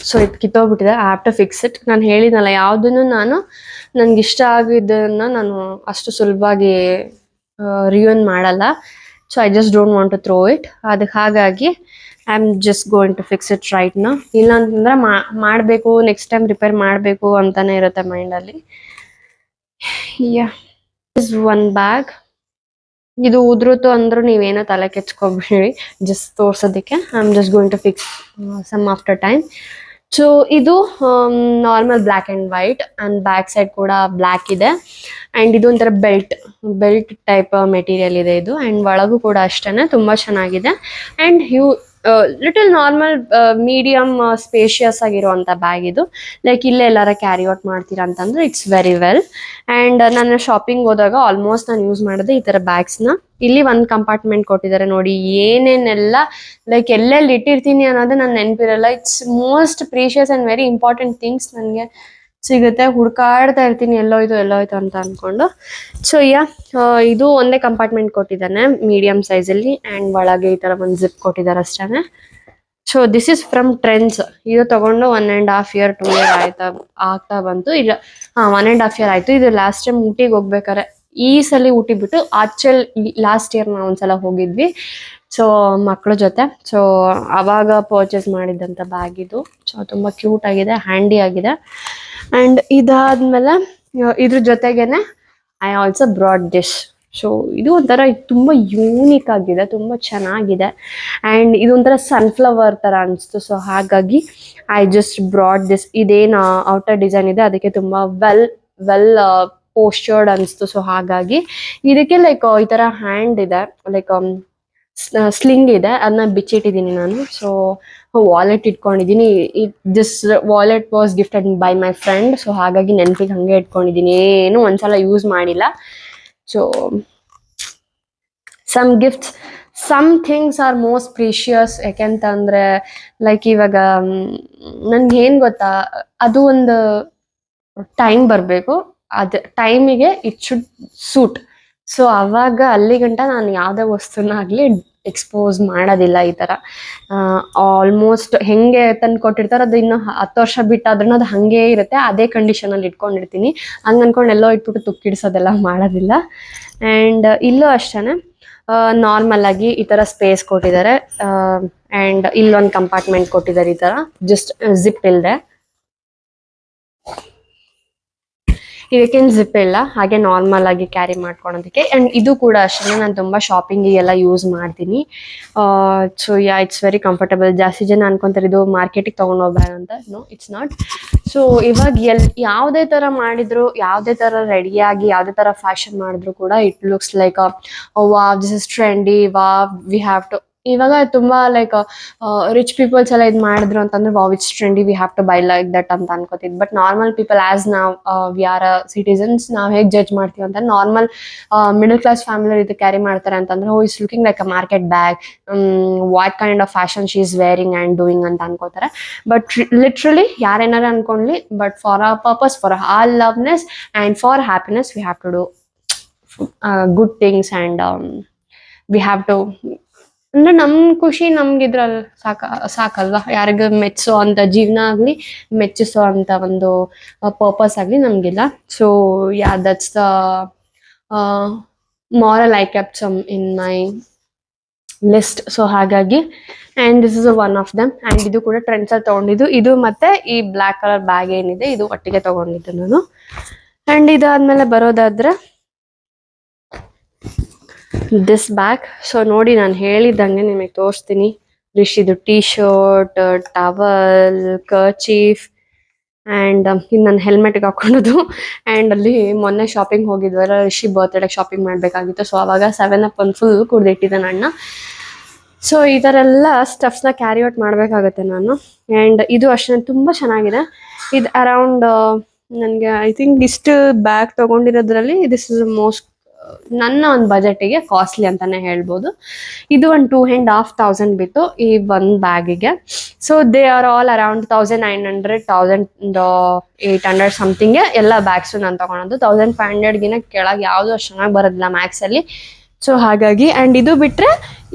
ಸೊ ಇದು ಕಿತ್ತೋಗ್ಬಿಟ್ಟಿದೆ, I have to fix it. ನಾನು ಹೇಳಿದ್ನಲ್ಲ, ಯಾವುದನ್ನು ನನಗೆ ಇಷ್ಟ ಆಗಿದ್ದನ್ನು ನಾನು ಅಷ್ಟು ಸುಲಭವಾಗಿ ರಿಯೂನ್ ಮಾಡಲ್ಲ. So I just don't want to throw it. ಅದಕ್ಕೆ ಹಾಗಾಗಿ I am just going to fix it right now. ಇಲ್ಲ ಅಂತಂದರೆ ಮಾಡಬೇಕು, ನೆಕ್ಸ್ಟ್ ಟೈಮ್ ರಿಪೇರ್ ಮಾಡಬೇಕು ಅಂತಲೇ ಇರುತ್ತೆ ಮೈಂಡಲ್ಲಿ. Is 1 bag. ಇದು ಉದುರುತ್ತು ಅಂದರೂ ನೀವೇನೋ ತಲೆ ಕೆಚ್ಕೊಬೇಡಿ, ಜಸ್ಟ್ ತೋರ್ಸೋದಕ್ಕೆ. I am just going to fix some after time. So ಇದು normal black and white and back side ಕೂಡ ಬ್ಲ್ಯಾಕ್ ಇದೆ. ಆ್ಯಂಡ್ ಇದು ಒಂಥರ ಬೆಲ್ಟ್ ಟೈಪ್ ಮೆಟೀರಿಯಲ್ ಇದೆ ಇದು. ಆ್ಯಂಡ್ ಒಳಗೂ ಕೂಡ ಅಷ್ಟೇ ತುಂಬ ಚೆನ್ನಾಗಿದೆ. And little normal medium spacious ಆಗಿರುವಂಥ ಬ್ಯಾಗ್ ಇದು. ಲೈಕ್ ಇಲ್ಲೇ ಎಲ್ಲಾರ ಕ್ಯಾರಿ ಔಟ್ ಮಾಡ್ತೀರಾ ಅಂತಂದ್ರೆ ಇಟ್ಸ್ ವೆರಿ ವೆಲ್. ಆ್ಯಂಡ್ ನಾನು ಶಾಪಿಂಗ್ ಹೋದಾಗ ಆಲ್ಮೋಸ್ಟ್ ನಾನು ಯೂಸ್ ಮಾಡೋದು ಈ ಥರ ಬ್ಯಾಗ್ಸ್ನ. ಇಲ್ಲಿ 1 ಕಂಪಾರ್ಟ್ಮೆಂಟ್ ಕೊಟ್ಟಿದ್ದಾರೆ ನೋಡಿ. ಏನೇನೆಲ್ಲ ಲೈಕ್ ಎಲ್ಲೆಲ್ಲಿ ಇಟ್ಟಿರ್ತೀನಿ ಅನ್ನೋದು ನನ್ನ ನೆನಪಿರಲ್ಲ. It's most precious and very important things ನನಗೆ ಸಿಗುತ್ತೆ. ಹುಡ್ಕಾಡ್ತಾ ಇರ್ತೀನಿ ಎಲ್ಲೋಯ್ತು ಅಂತ ಅಂದ್ಕೊಂಡು. ಸೊ ಇದು ಒಂದೇ ಕಂಪಾರ್ಟ್ಮೆಂಟ್ ಕೊಟ್ಟಿದ್ದಾನೆ ಮೀಡಿಯಮ್ ಸೈಜಲ್ಲಿ. ಆ್ಯಂಡ್ ಒಳಗೆ ಈ ಥರ ಒಂದು ಜಿಪ್ ಕೊಟ್ಟಿದ್ದಾರೆ ಅಷ್ಟೇ. So this is from trends. ಇದು ತೊಗೊಂಡು 1.5 ಇಯರ್ 2 ಇಯರ್ ಆಗ್ತಾ ಬಂತು. ಇಲ್ಲ 1.5 ಇಯರ್ ಆಯಿತು. ಇದು ಲಾಸ್ಟ್ ಟೈಮ್ ಊಟಿಗೆ ಹೋಗ್ಬೇಕಾರೆ, ಈ ಸಲ ಊಟಿ ಬಿಟ್ಟು ಲಾಸ್ಟ್ ಇಯರ್ ನಾವು ಒಂದ್ಸಲ ಹೋಗಿದ್ವಿ. ಸೊ ಮಕ್ಕಳ ಜೊತೆ. ಸೊ ಆವಾಗ ಪರ್ಚೇಸ್ ಮಾಡಿದ್ದಂಥ ಬ್ಯಾಗ್ ಇದು. ಸೊ ತುಂಬ ಕ್ಯೂಟ್ ಆಗಿದೆ, ಹ್ಯಾಂಡಿ ಆಗಿದೆ. ಆ್ಯಂಡ್ ಇದಾದ್ಮೇಲೆ ಇದ್ರ ಜೊತೆಗೇನೆ I also brought this. So ಇದು ಒಂಥರ ತುಂಬ ಯೂನಿಕ್ ಆಗಿದೆ, ತುಂಬ ಚೆನ್ನಾಗಿದೆ. ಆ್ಯಂಡ್ ಇದು ಒಂಥರ ಸನ್ಫ್ಲವರ್ ಥರ ಅನಿಸ್ತು. ಸೊ ಹಾಗಾಗಿ ಐ ಜಸ್ಟ್ ಬ್ರಾಡ್ ದಿಸ್. ಇದೇನು ಔಟರ್ ಡಿಸೈನ್ ಇದೆ ಅದಕ್ಕೆ ತುಂಬ ವೆಲ್ ಪೋಸ್ಚರ್ಡ್ ಅನಿಸ್ತು. ಸೊ ಹಾಗಾಗಿ ಇದಕ್ಕೆ ಲೈಕ್ ಈ ಥರ ಹ್ಯಾಂಡ್ ಇದೆ, ಲೈಕ್ ಸ್ಲಿಂಗ್ ಇದೆ, ಅದನ್ನ ಬಿಚ್ಚಿಟ್ಟಿದ್ದೀನಿ ನಾನು. ಸೊ ವಾಲೆಟ್ ಇಟ್ಕೊಂಡಿದ್ದೀನಿ. This wallet was gifted by my friend. So ಹಾಗಾಗಿ ನೆನಪಿಗೆ ಹಂಗೆ ಇಟ್ಕೊಂಡಿದ್ದೀನಿ, ಏನು ಒಂದ್ಸಲ ಯೂಸ್ ಮಾಡಿಲ್ಲ. So some gifts, some things are most precious. ಯಾಕೆಂತಂದ್ರೆ ಲೈಕ್ ಇವಾಗ ನನ್ಗೆ ಏನ್ ಗೊತ್ತಾ, ಅದು ಒಂದು ಟೈಮ್ ಬರಬೇಕು, ಅದು ಟೈಮಿಗೆ ಇಟ್ ಶುಡ್ ಸೂಟ್. ಸೊ ಅವಾಗ ಅಲ್ಲಿ ಗಂಟ ನಾನು ಯಾವುದೇ ವಸ್ತುನಾಗಲಿ ಎಕ್ಸ್ಪೋಸ್ ಮಾಡೋದಿಲ್ಲ. ಈ ಥರ ಆಲ್ಮೋಸ್ಟ್ ಹೆಂಗೆ ತಂದು ಕೊಟ್ಟಿರ್ತಾರೆ ಅದು ಇನ್ನು 10 ವರ್ಷ ಬಿಟ್ಟಾದ್ರೂ ಅದು ಹಾಗೇ ಇರುತ್ತೆ, ಅದೇ ಕಂಡೀಷನಲ್ಲಿ ಇಟ್ಕೊಂಡಿರ್ತೀನಿ. ಹಂಗೆ ಅನ್ಕೊಂಡು ಎಲ್ಲೋ ಇಟ್ಬಿಟ್ಟು ತುಕ್ಕಿಡಿಸೋದೆಲ್ಲ ಮಾಡೋದಿಲ್ಲ. ಆ್ಯಂಡ್ ಇಲ್ಲೂ ಅಷ್ಟೇ ನಾರ್ಮಲ್ ಆಗಿ ಈ ಥರ ಸ್ಪೇಸ್ ಕೊಟ್ಟಿದ್ದಾರೆ. ಆ್ಯಂಡ್ ಇಲ್ಲೊಂದು ಕಂಪಾರ್ಟ್ಮೆಂಟ್ ಕೊಟ್ಟಿದ್ದಾರೆ, ಈ ಥರ ಜಸ್ಟ್ ಜಿಪ್ ಇಲ್ಲದೆ. ಇದಕ್ಕೇನು ಜಿಪ್ ಇಲ್ಲ, ಹಾಗೆ ನಾರ್ಮಲ್ ಆಗಿ ಕ್ಯಾರಿ ಮಾಡ್ಕೊಳೋದಕ್ಕೆ. ಆ್ಯಂಡ್ ಇದು ಕೂಡ ಅಷ್ಟೇ ನಾನು ತುಂಬ ಶಾಪಿಂಗಿಗೆಲ್ಲ ಯೂಸ್ ಮಾಡ್ತೀನಿ. So yeah, it's very comfortable. ಜಾಸ್ತಿ ಜನ ಅನ್ಕೊಂತಾರೆ ಇದು ಮಾರ್ಕೆಟಿಗೆ ತೊಗೊಂಡು ಹೋಗ್ಬಾರ್ದು ಅಂತ. No, it's not. ಸೊ ಇವಾಗ ಯಾವುದೇ ಥರ ಮಾಡಿದ್ರು, ಯಾವುದೇ ಥರ ರೆಡಿಯಾಗಿ ಯಾವುದೇ ಥರ ಫ್ಯಾಷನ್ ಮಾಡಿದ್ರು ಕೂಡ it looks like wow, this is trendy, wow, we have to. ಇವಾಗ ತುಂಬಾ ಲೈಕ್ ರಿಚ್ ಪೀಪಲ್ಸ್ ಎಲ್ಲ ಇದು ಮಾಡಿದ್ರು ಅಂತಂದ್ರೆ wow, it's trendy, we have to buy like that ಅಂತ ಅನ್ಕೋತಿದ್. ಬಟ್ ನಾರ್ಮಲ್ ಪೀಪಲ್ ಆಸ್ ನಾವು ವಿ ಆರ್ ಸಿಟಿಸನ್ಸ್, ನಾವು ಹೇಗೆ ಜಡ್ಜ್ ಮಾಡ್ತೀವಿ ಅಂತ, ನಾರ್ಮಲ್ ಮಿಡಲ್ ಕ್ಲಾಸ್ ಫ್ಯಾಮಿಲಿ ಇದು ಕ್ಯಾರಿ ಮಾಡ್ತಾರೆ ಅಂತಂದ್ರೆ oh is looking like a market bag, what kind of fashion she is varying and doing ಅಂತ ಅನ್ಕೋತಾರೆ. ಬಟ್ ಲಿಟ್ರಲಿ ಯಾರೇನಾರು ಅನ್ಕೊಂಡ್ಲಿ, but for a purpose, for all loveness and for happiness we have to do good things. And we have to, ಅಂದ್ರೆ ನಮ್ ಖುಷಿ ನಮ್ಗಿದ್ರಲ್ಲಿ ಸಾಕಲ್ವಾ. ಯಾರಿಗ ಮೆಚ್ಚೋ ಅಂತ ಜೀವನ ಆಗ್ಲಿ, ಮೆಚ್ಚಿಸೋ ಅಂತ ಒಂದು ಪರ್ಪಸ್ ಆಗ್ಲಿ ನಮ್ಗಿಲ್ಲ. So yeah, that's the moral I kept some in my list. So ಹಾಗಾಗಿ and this is one of them. And ಇದು ಕೂಡ ಟ್ರೆಂಡ್ಸಲ್ಲಿ ತೊಗೊಂಡಿದ್ದು. ಇದು ಮತ್ತೆ ಈ ಬ್ಲ್ಯಾಕ್ ಕಲರ್ ಬ್ಯಾಗ್ ಏನಿದೆ ಇದು ಒಟ್ಟಿಗೆ ತೊಗೊಂಡಿದ್ದು ನಾನು. ಆ್ಯಂಡ್ ಇದಾದ್ಮೇಲೆ ಬರೋದಾದ್ರೆ ದಿಸ್ ಬ್ಯಾಗ್. ಸೊ ನೋಡಿ, ನಾನು ಹೇಳಿದ್ದಂಗೆ ನಿಮಗೆ ತೋರಿಸ್ತೀನಿ. ರಿಷಿದು T shirt, towel, kerchief, and ಇದು ನನ್ನ ಹೆಲ್ಮೆಟ್ಗೆ ಹಾಕೊಳ್ಳೋದು. ಆ್ಯಂಡ್ ಅಲ್ಲಿ ಮೊನ್ನೆ ಶಾಪಿಂಗ್ ಹೋಗಿದ್ವಲ್ಲ, ರಿಷಿ ಬರ್ತ್ಡೇ ಶಾಪಿಂಗ್ ಮಾಡಬೇಕಾಗಿತ್ತು. ಸೊ ಅವಾಗ 7up ಒಂದು ಫುಲ್ ಕುಡ್ದಿಟ್ಟಿದ್ದೆ ನನ್ನ. ಸೊ ಈ ಥರ ಎಲ್ಲ ಸ್ಟಫ್ಸ್ನ ಕ್ಯಾರಿ ಔಟ್ ಮಾಡಬೇಕಾಗತ್ತೆ ನಾನು. ಆ್ಯಂಡ್ ಇದು ಅಷ್ಟೇ ತುಂಬ ಚೆನ್ನಾಗಿದೆ. ಇದು ಅರೌಂಡ್ ನನಗೆ ಐ ಥಿಂಕ್ ಇಷ್ಟು ಬ್ಯಾಗ್ ತೊಗೊಂಡಿರೋದ್ರಲ್ಲಿ ದಿಸ್ ಇಸ್ ಮೋಸ್ಟ್ ನನ್ನ ಒಂದು ಬಜೆಟಿಗೆ ಕಾಸ್ಟ್ಲಿ ಅಂತಾನೆ ಹೇಳ್ಬೋದು. ಇದು ಒಂದು 2,500 ಬಿತ್ತು ಈ ಒಂದು ಬ್ಯಾಗಿಗೆ. So they are all around 1,900, 1,800 ಸಮಥಿಂಗ್ಗೆ ಎಲ್ಲ ಬ್ಯಾಗ್ಸು ನಾನು ತೊಗೊಳೋದು. 1,500ಗಿನ ಕೆಳಗೆ ಯಾವುದು ಅಷ್ಟು ಚೆನ್ನಾಗಿ ಬರೋದಿಲ್ಲ ಮ್ಯಾಕ್ಸಲ್ಲಿ. ಸೊ ಹಾಗಾಗಿ. ಆ್ಯಂಡ್ ಇದು ಬಿಟ್ಟರೆ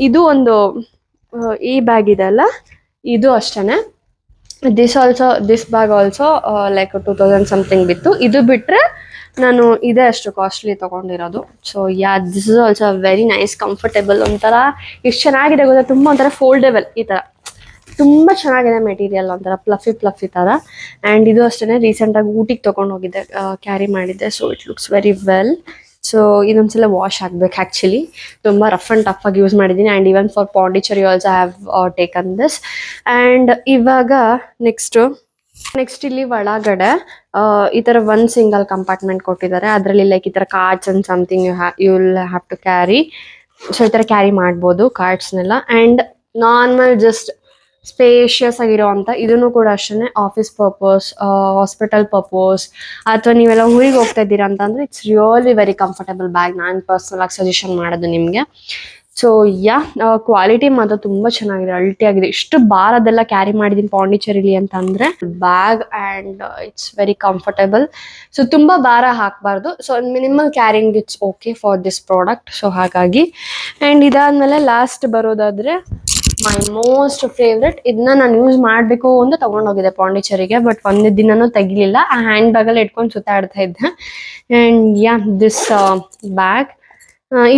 ಇದು ಒಂದು ಈ ಬ್ಯಾಗ್ ಇದೆ ಅಲ್ಲ, ಇದು ಅಷ್ಟೇ. This bag also like 2,000 something ಬಿತ್ತು. ಇದು ಬಿಟ್ಟರೆ ನಾನು ಇದೇ ಅಷ್ಟು ಕಾಸ್ಟ್ಲಿ ತೊಗೊಂಡಿರೋದು. So yeah, this is also very nice, comfortable. ಒಂಥರ ಎಷ್ಟು ಚೆನ್ನಾಗಿದೆ ಗೊತ್ತಾ, ತುಂಬ ಒಂಥರ ಫೋಲ್ಡೇಬಲ್ ಈ ಥರ, ತುಂಬ ಚೆನ್ನಾಗಿದೆ ಮೆಟೀರಿಯಲ್, ಒಂಥರ ಪ್ಲಫಿ ಥರ. ಆ್ಯಂಡ್ ಇದು ಅಷ್ಟೇ ರೀಸೆಂಟಾಗಿ ಊಟಿಗೆ ತೊಗೊಂಡು ಹೋಗಿದ್ದೆ, ಕ್ಯಾರಿ ಮಾಡಿದ್ದೆ. So it looks very well. So ಇದೊಂದ್ಸಲ ವಾಶ್ ಆಗ್ಬೇಕು. ಆ್ಯಕ್ಚುಲಿ ತುಂಬ ರಫ್ ಆ್ಯಂಡ್ ಟಫ್ ಆಗಿ ಯೂಸ್ ಮಾಡಿದ್ದೀನಿ. And even for Pondicherry also I have taken this. And ಇವಾಗ ನೆಕ್ಸ್ಟ್ ಇಲ್ಲಿ ಒಳಗಡೆ ಈ ತರ ಒಂದು ಸಿಂಗಲ್ ಕಂಪಾರ್ಟ್ಮೆಂಟ್ ಕೊಟ್ಟಿದ್ದಾರೆ. ಅದರಲ್ಲಿ ಲೈಕ್ ಈ ತರ cards and something you will have to carry. So ಈ ತರ ಕ್ಯಾರಿ ಮಾಡ್ಬೋದು ಕಾರ್ಡ್ಸ್ನೆಲ್ಲ. ಆ್ಯಂಡ್ ನಾರ್ಮಲ್ ಜಸ್ಟ್ ಸ್ಪೇಷಿಯಸ್ ಆಗಿರೋ ಅಂತ ಇದನ್ನು ಕೂಡ ಅಷ್ಟೇ ಆಫೀಸ್ ಪರ್ಪಸ್, ಹಾಸ್ಪಿಟಲ್ ಪರ್ಪಸ್, ಅಥವಾ ನೀವೆಲ್ಲ ಊರಿಗೆ ಹೋಗ್ತಾ ಇದ್ದೀರಾ ಅಂತಂದ್ರೆ it's really very comfortable bag. ನಾನು ಪರ್ಸನಲ್ ಆಗಿ ಸಜೆಷನ್ ಮಾಡೋದು ನಿಮಗೆ. ಸೊ ಯಾ, ಕ್ವಾಲಿಟಿ ಮಾತ್ರ ತುಂಬಾ ಚೆನ್ನಾಗಿದೆ, ಅಲ್ಟಿ ಆಗಿದೆ. ಇಷ್ಟು ಭಾರದೆಲ್ಲ ಕ್ಯಾರಿ ಮಾಡಿದೀನಿ ಪಾಂಡಿಚೇರಿಲಿ ಅಂತಂದ್ರೆ bag. And it's very comfortable. So ತುಂಬಾ ಭಾರ ಹಾಕಬಾರ್ದು. So minimal carrying it's okay for this product. So ಹಾಗಾಗಿ. ಆ್ಯಂಡ್ ಇದಾದ್ಮೇಲೆ ಲಾಸ್ಟ್ ಬರೋದಾದ್ರೆ ಮೈ ಮೋಸ್ಟ್ ಫೇವ್ರೆಟ್. ಇದನ್ನ ನಾನು ಯೂಸ್ ಮಾಡಬೇಕು ಅಂತ ತಗೊಂಡೋಗಿದ್ದೆ ಪಾಂಡಿಚೇರಿಗೆ, ಬಟ್ ಒಂದೇ ದಿನನೂ ತೆಗಿಲಿಲ್ಲ. ಆ ಹ್ಯಾಂಡ್ ಬ್ಯಾಗಲ್ಲಿ ಇಟ್ಕೊಂಡು ಸುತ್ತಾಡ್ತಾ ಇದ್ದೆ. And yeah, this bag.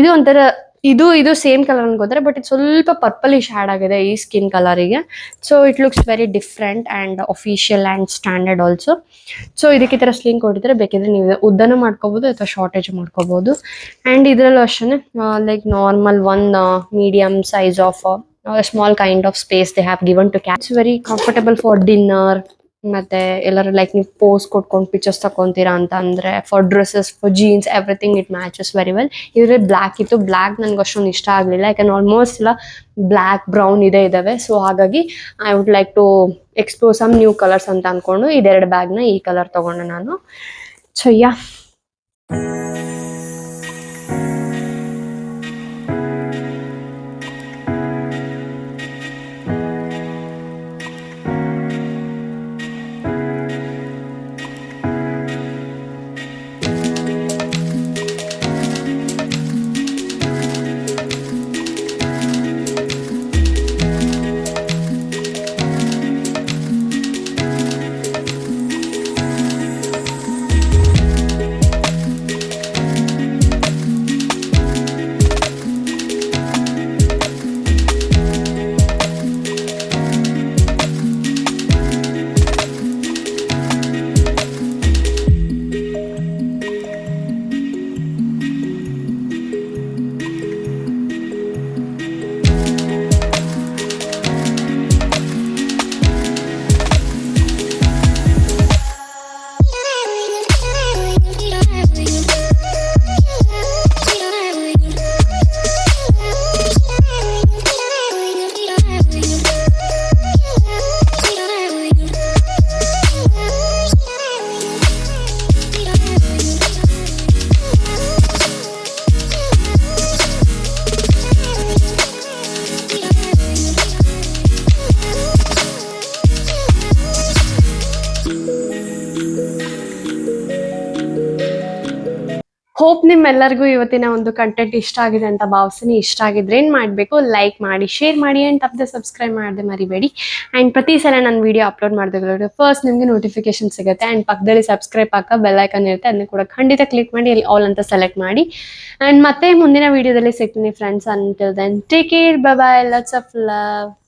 ಇದು ಒಂಥರ ಇದು ಸೇಮ್ ಕಲರ್ ಅನ್ಕೋತಾರೆ, ಬಟ್ ಇದು ಸ್ವಲ್ಪ ಪರ್ಪಲಿಶ್ ಆಡ್ ಆಗಿದೆ ಈ ಸ್ಕಿನ್ ಕಲರಿಗೆ. So it looks very different and official and standard also. So ಇದಕ್ಕೆ ಈ ಥರ ಸ್ಲಿಂಗ್ ಕೊಟ್ಟಿದ್ರೆ, ಬೇಕಿದ್ರೆ ನೀವು ಉದ್ದನೂ ಮಾಡ್ಕೋಬೋದು ಅಥವಾ ಶಾರ್ಟೇಜ್ ಮಾಡ್ಕೋಬೋದು. ಆ್ಯಂಡ್ ಇದರಲ್ಲೂ ಅಷ್ಟೇ like normal one medium size of small kind of space they have given to catch. Very comfortable for dinner, ಮತ್ತೆ ಎಲ್ಲರೂ ಲೈಕ್ ನೀವು ಪೋಸ್ ಕೊಟ್ಕೊಂಡು ಪಿಕ್ಚರ್ಸ್ ತಕೊಂತೀರಾ ಅಂತ ಅಂದ್ರೆ, for dresses, for jeans, everything it matches very well. ಇದ್ರಲ್ಲಿ black ಇತ್ತು, black ನನಗೆ ಅಷ್ಟೊಂದು ಇಷ್ಟ ಆಗಲಿಲ್ಲ, ಯಾಕಂದ್ರೆ ಆಲ್ಮೋಸ್ಟ್ ಎಲ್ಲ ಬ್ಲ್ಯಾಕ್ ಬ್ರೌನ್ ಇದಾವೆ. ಸೊ ಹಾಗಾಗಿ I would like to explore some new colours ಅಂತ ಅಂದ್ಕೊಂಡು ಇದೆರಡು ಬ್ಯಾಗ್ನ ಈ ಕಲರ್ ತಗೊಂಡೆ ನಾನು. ಸೊ ಯಾ, ಹೋಪ್ ನಿಮ್ಮೆಲ್ಲರಿಗೂ ಇವತ್ತಿನ ಒಂದು ಕಂಟೆಂಟ್ ಇಷ್ಟ ಆಗಿದೆ ಅಂತ ಭಾವಿಸ್ತೀನಿ. ಇಷ್ಟ ಆಗಿದ್ರೆ ಏನು ಮಾಡಬೇಕು, ಲೈಕ್ ಮಾಡಿ, ಶೇರ್ ಮಾಡಿ, ಆ್ಯಂಡ್ ತಪ್ಪದೆ ಸಬ್ಸ್ಕ್ರೈಬ್ ಮಾಡದೆ ಮರಿಬೇಡಿ. ಆ್ಯಂಡ್ ಪ್ರತಿ ಸಲ ನಾನು ವಿಡಿಯೋ ಅಪ್ಲೋಡ್ ಮಾಡಿದಾಗ ಫಸ್ಟ್ ನಿಮಗೆ ನೋಟಿಫಿಕೇಶನ್ ಸಿಗುತ್ತೆ. ಆ್ಯಂಡ್ ಪಕ್ಕದಲ್ಲಿ ಸಬ್ಸ್ಕ್ರೈಬ್ ಹಾಕ ಬೆಲ್ ಐಕನ್ ಇರುತ್ತೆ, ಅದನ್ನ ಕೂಡ ಖಂಡಿತ ಕ್ಲಿಕ್ ಮಾಡಿ ಅಲ್ಲಿ ಆಲ್ ಅಂತ ಸೆಲೆಕ್ಟ್ ಮಾಡಿ. ಆ್ಯಂಡ್ ಮತ್ತೆ ಮುಂದಿನ ವಿಡಿಯೋದಲ್ಲಿ ಸಿಗ್ತೀನಿ friends. Until then take care, bye bye, lots of love.